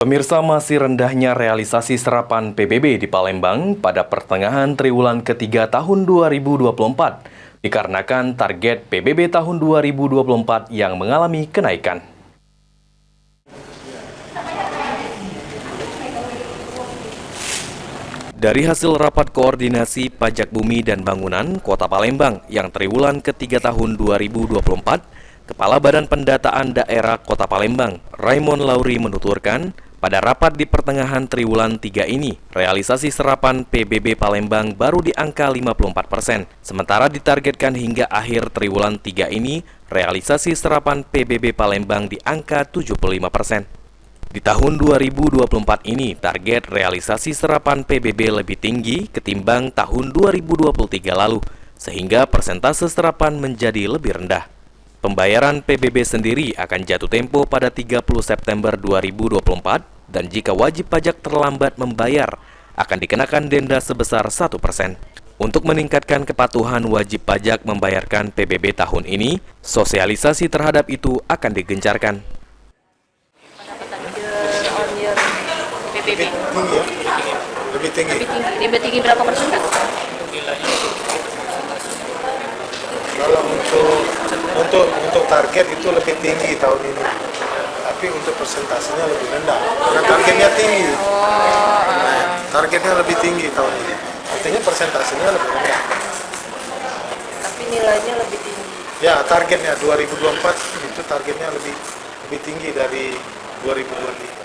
Pemirsa, masih rendahnya realisasi serapan PBB di Palembang pada pertengahan triwulan ketiga tahun 2024 dikarenakan target PBB tahun 2024 yang mengalami kenaikan. Dari hasil rapat koordinasi pajak bumi dan bangunan Kota Palembang yang triwulan ketiga tahun 2024, Kepala Badan Pendataan Daerah Kota Palembang, Raymond Lauri menuturkan, pada rapat di pertengahan triwulan 3 ini, realisasi serapan PBB Palembang baru di angka 54%, sementara ditargetkan hingga akhir triwulan 3 ini, realisasi serapan PBB Palembang di angka 75%. Di tahun 2024 ini, target realisasi serapan PBB lebih tinggi ketimbang tahun 2023 lalu, sehingga persentase serapan menjadi lebih rendah. Pembayaran PBB sendiri akan jatuh tempo pada 30 September 2024 dan jika wajib pajak terlambat membayar, akan dikenakan denda sebesar 1%. Untuk meningkatkan kepatuhan wajib pajak membayarkan PBB tahun ini, sosialisasi terhadap itu akan digencarkan. PBB tinggi ya? Lebih tinggi. Lebih tinggi berapa persen, Kak? Kalau untuk target itu lebih tinggi tahun ini, tapi untuk persentasenya lebih rendah. Karena targetnya tinggi. Targetnya lebih tinggi tahun ini. Artinya persentasenya lebih rendah. Tapi nilainya lebih tinggi. Ya, targetnya 2024 itu targetnya lebih tinggi dari 2023.